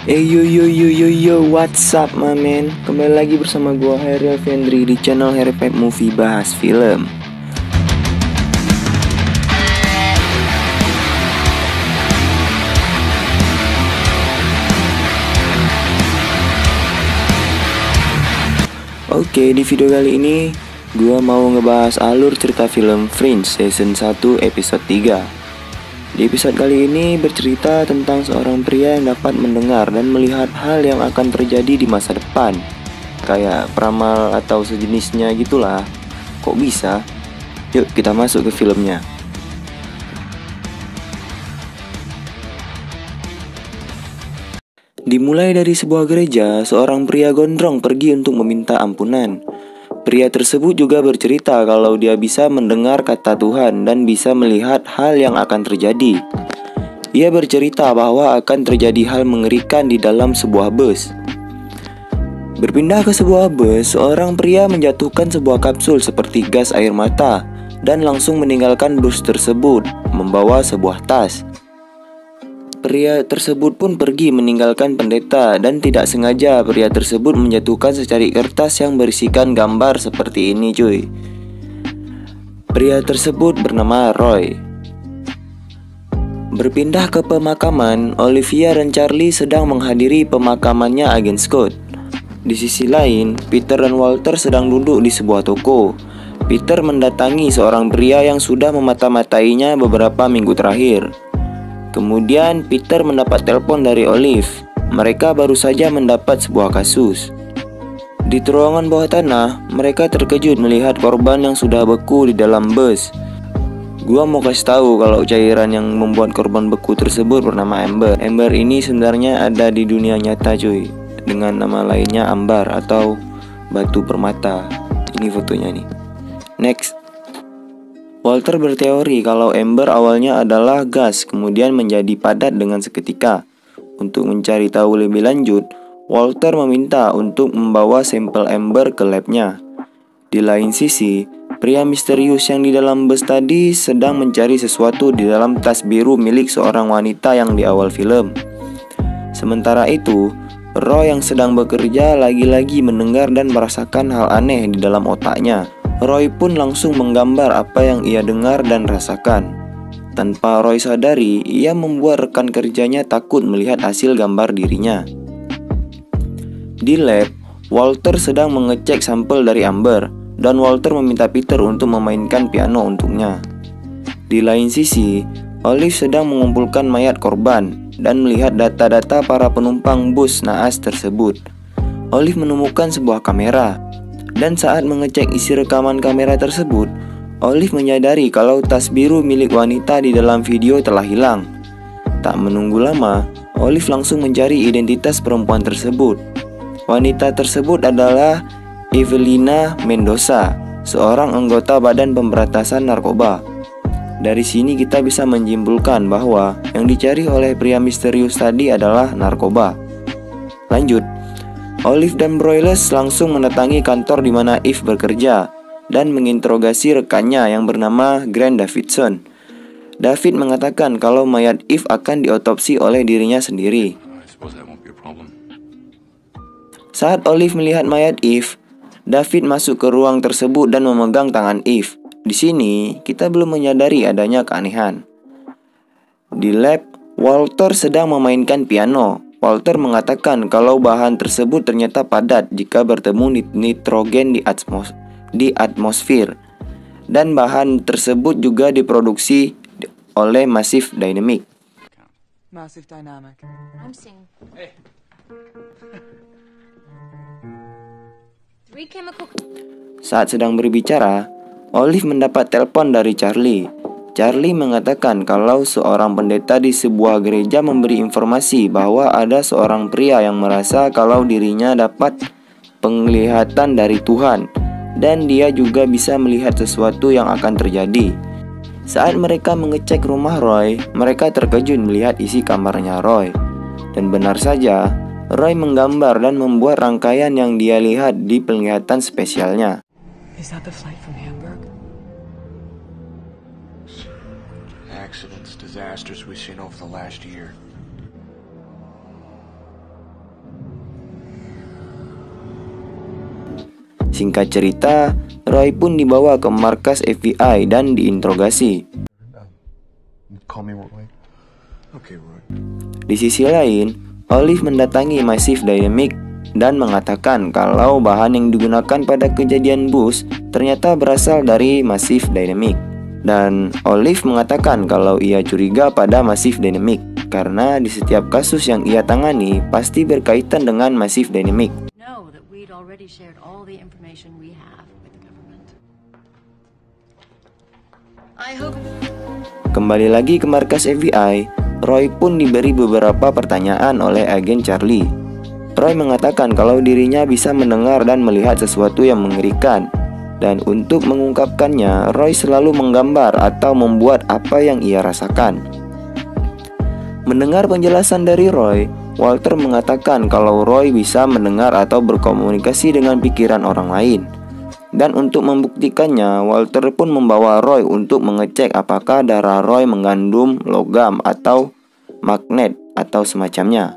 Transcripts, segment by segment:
Yo yo yo yo yo, what's up my man? Kembali lagi bersama gua Hairil Vendri di channel Harry Five Movie bahas film. Oke, di video kali ini gua mau ngebahas alur cerita film Fringe Season 1 episode 3. Di episode kali ini bercerita tentang seorang pria yang dapat mendengar dan melihat hal yang akan terjadi di masa depan. Kayak peramal atau sejenisnya gitulah. Kok bisa? Yuk kita masuk ke filmnya. Dimulai dari sebuah gereja, seorang pria gondrong pergi untuk meminta ampunan. Pria tersebut juga bercerita kalau dia bisa mendengar kata Tuhan dan bisa melihat hal yang akan terjadi. Ia bercerita bahwa akan terjadi hal mengerikan di dalam sebuah bus. Berpindah ke sebuah bus, seorang pria menjatuhkan sebuah kapsul seperti gas air mata dan langsung meninggalkan bus tersebut, membawa sebuah tas. Pria tersebut pun pergi meninggalkan pendeta dan tidak sengaja pria tersebut menjatuhkan secari kertas yang berisikan gambar seperti ini cuy. Pria tersebut bernama Roy. Berpindah ke pemakaman, Olivia dan Charlie sedang menghadiri pemakamannya agen Scott. Di sisi lain, Peter dan Walter sedang duduk di sebuah toko. Peter mendatangi seorang pria yang sudah memata-matainya beberapa minggu terakhir. Kemudian Peter mendapat telepon dari Olive. Mereka baru saja mendapat sebuah kasus. Di terowongan bawah tanah, mereka terkejut melihat korban yang sudah beku di dalam bus. Gua mau kasih tahu kalau cairan yang membuat korban beku tersebut bernama Amber. Amber ini sebenarnya ada di dunia nyata cuy, dengan nama lainnya ambar atau batu permata. Ini fotonya nih. Next. Walter berteori kalau ember awalnya adalah gas, kemudian menjadi padat dengan seketika. Untuk mencari tahu lebih lanjut, Walter meminta untuk membawa sampel ember ke labnya. Di lain sisi, pria misterius yang di dalam bus tadi sedang mencari sesuatu di dalam tas biru milik seorang wanita yang di awal film. Sementara itu, Roy yang sedang bekerja lagi-lagi mendengar dan merasakan hal aneh di dalam otaknya. Roy pun langsung menggambar apa yang ia dengar dan rasakan. Tanpa Roy sadari, ia membuat rekan kerjanya takut melihat hasil gambar dirinya. Di lab, Walter sedang mengecek sampel dari Amber, dan Walter meminta Peter untuk memainkan piano untuknya. Di lain sisi, Olive sedang mengumpulkan mayat korban dan melihat data-data para penumpang bus naas tersebut. Olive menemukan sebuah kamera. Dan saat mengecek isi rekaman kamera tersebut, Olive menyadari kalau tas biru milik wanita di dalam video telah hilang. Tak menunggu lama, Olive langsung mencari identitas perempuan tersebut. Wanita tersebut adalah Evelina Mendoza, seorang anggota Badan Pemberantasan Narkoba. Dari sini kita bisa menyimpulkan bahwa yang dicari oleh pria misterius tadi adalah narkoba. Lanjut. Olive dan Broyles langsung mendatangi kantor di mana Eve bekerja dan menginterogasi rekannya yang bernama Grant Davidson. David mengatakan kalau mayat Eve akan diotopsi oleh dirinya sendiri. Saat Olive melihat mayat Eve, David masuk ke ruang tersebut dan memegang tangan Eve. Di sini, kita belum menyadari adanya keanehan. Di lab, Walter sedang memainkan piano. Walter mengatakan kalau bahan tersebut ternyata padat jika bertemu nitrogen di atmosfer, dan bahan tersebut juga diproduksi oleh Massive Dynamic. I'm seeing three chemical. Saat sedang berbicara, Olive mendapat telepon dari Charlie. Charlie mengatakan kalau seorang pendeta di sebuah gereja memberi informasi bahwa ada seorang pria yang merasa kalau dirinya dapat penglihatan dari Tuhan dan dia juga bisa melihat sesuatu yang akan terjadi. Saat mereka mengecek rumah Roy, mereka terkejut melihat isi kamarnya Roy. Dan benar saja, Roy menggambar dan membuat rangkaian yang dia lihat di penglihatan spesialnya. Is that the flight from Hamburg? Accidents, disasters we've seen over the last year. Singkat cerita, Roy pun dibawa ke markas FBI dan diinterogasi. Call me Roy. Okay, Roy. Di sisi lain, Olive mendatangi Massive Dynamics dan mengatakan kalau bahan yang digunakan pada kejadian bus ternyata berasal dari Massive Dynamics. Dan Olive mengatakan kalau ia curiga pada Massive Dynamics karena di setiap kasus yang ia tangani pasti berkaitan dengan Massive Dynamics. Know that we'd already shared all the information we have with the government. I hope. Kembali lagi ke markas FBI, Roy pun diberi beberapa pertanyaan oleh agen Charlie. Roy mengatakan kalau dirinya bisa mendengar dan melihat sesuatu yang mengerikan. Dan untuk mengungkapkannya, Roy selalu menggambar atau membuat apa yang ia rasakan. Mendengar penjelasan dari Roy, Walter mengatakan kalau Roy bisa mendengar atau berkomunikasi dengan pikiran orang lain. Dan untuk membuktikannya, Walter pun membawa Roy untuk mengecek apakah darah Roy mengandung logam atau magnet atau semacamnya.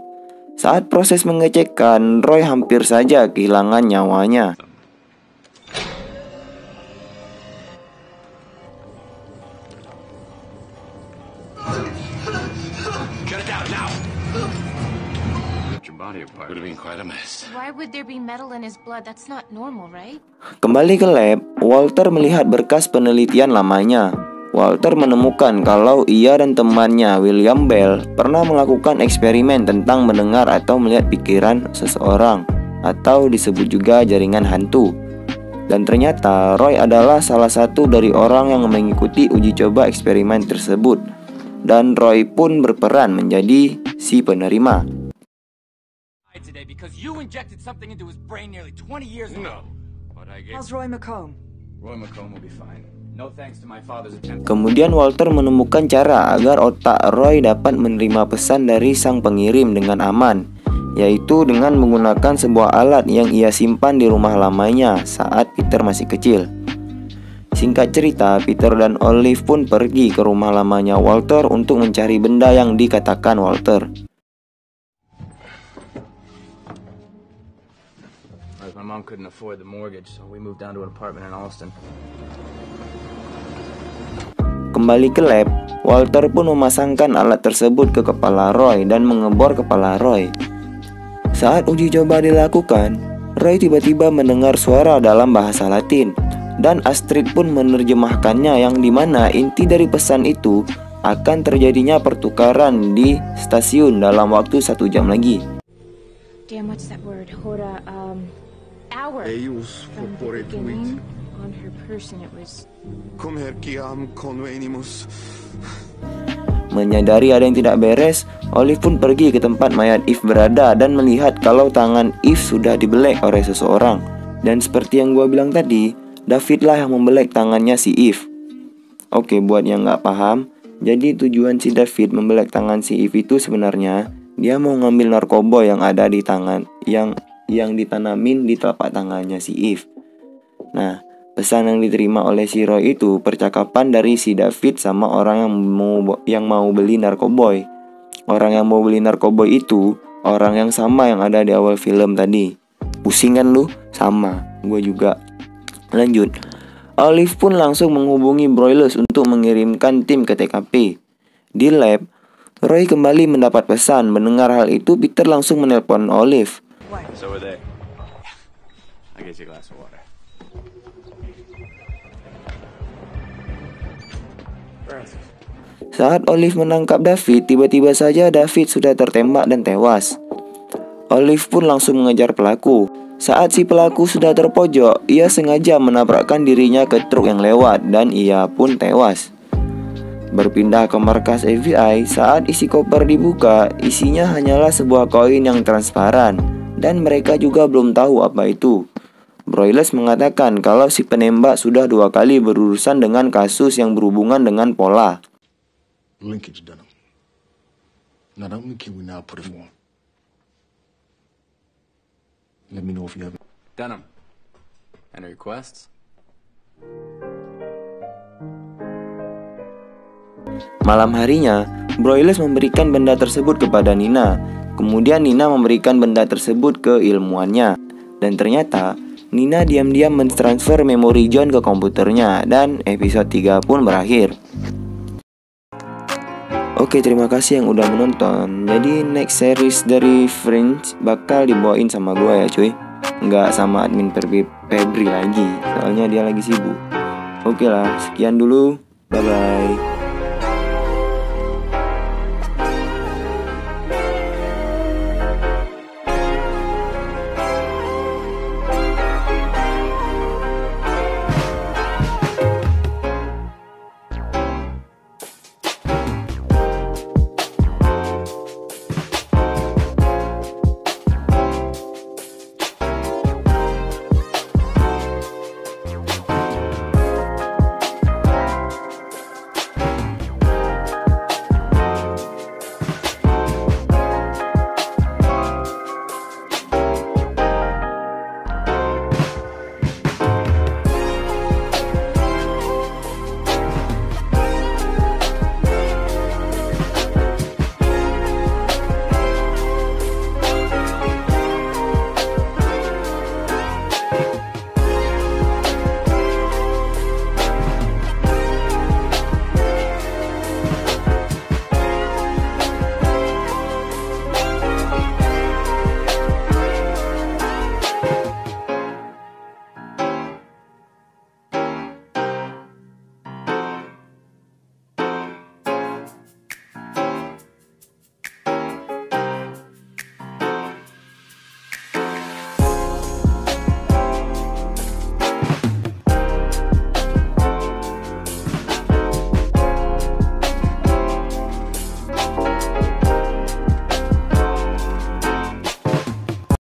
Saat proses pengecekan, Roy hampir saja kehilangan nyawanya. Why would there be metal in his blood? That's not normal, right? Kembali ke lab, Walter melihat berkas penelitian lamanya. Walter menemukan kalau ia dan temannya William Bell pernah melakukan eksperimen tentang mendengar atau melihat pikiran seseorang, atau disebut juga jaringan hantu. Dan ternyata Roy adalah salah satu dari orang yang mengikuti uji coba eksperimen tersebut. Dan Roy pun berperan menjadi si penerima. Today because you injected something into his brain nearly 20 years ago. But I guess How's Roy McComb? Roy McComb will be fine. No thanks to my father's attempt. Kemudian Walter menemukan cara agar otak Roy dapat menerima pesan dari sang pengirim dengan aman, yaitu dengan menggunakan sebuah alat yang ia simpan di rumah lamanya saat Peter masih kecil. Singkat cerita, Peter dan Olive pun pergi ke rumah lamanya Walter untuk mencari benda yang dikatakan Walter. My mom couldn't afford the mortgage, so we moved down to an apartment in Austin. Kembali ke lab, Walter pun memasangkan alat tersebut ke kepala Roy dan mengebor kepala Roy. Saat uji coba dilakukan, Roy tiba-tiba mendengar suara dalam bahasa Latin, dan Astrid pun menerjemahkannya, yang dimana inti dari pesan itu akan terjadinya pertukaran di stasiun dalam waktu 1 jam lagi. Damn, what's that word? Hora, hour. Eius From the corporetuit. beginning, on her person it was. Cum herciam convenimus. Menyadari ada yang tidak beres, Olive pun pergi ke tempat mayat Eve berada dan melihat kalau tangan Eve sudah dibelek oleh seseorang. Dan seperti yang gua bilang tadi, David lah yang membelek tangannya si Eve. Oke, buat yang nggak paham, jadi tujuan si David membelek tangan si Eve itu sebenarnya dia mau ngambil narkoba yang ada di tangan yang ditanamin di telapak tangannya si Eve. Nah, pesan yang diterima oleh si Roy itu percakapan dari si David sama orang yang mau beli narkoboy. Orang yang mau beli narkoboy itu orang yang sama yang ada di awal film tadi. Pusing kan lu? Sama, gue juga. Lanjut, Olive pun langsung menghubungi Broyles untuk mengirimkan tim ke TKP. Di lab, Roy kembali mendapat pesan. Mendengar hal itu, Peter langsung menelpon Olive. So were they. I get you a glass of water. Saat Olive menangkap David, tiba-tiba saja David sudah tertembak dan tewas. Olive pun langsung mengejar pelaku. Saat si pelaku sudah terpojok, ia sengaja menabrakkan dirinya ke truk yang lewat dan ia pun tewas. Berpindah ke markas FBI, saat isi koper dibuka, isinya hanyalah sebuah koin yang transparan dan mereka juga belum tahu apa itu. Broyles mengatakan kalau si penembak sudah 2 kali berurusan dengan kasus yang berhubungan dengan pola. Linkage done. Not only can we now put it more. Let me know if you have. Dunham. Any requests? Malam harinya, Broyles memberikan benda tersebut kepada Nina. Kemudian Nina memberikan benda tersebut ke ilmuwannya. Dan ternyata, Nina diam-diam mentransfer memori John ke komputernya dan episode 3 pun berakhir. Oke, terima kasih yang udah menonton. Jadi next series dari Friends bakal dibawain sama gue ya cuy, nggak sama admin Febri lagi, soalnya dia lagi sibuk. Oke lah, sekian dulu, bye bye.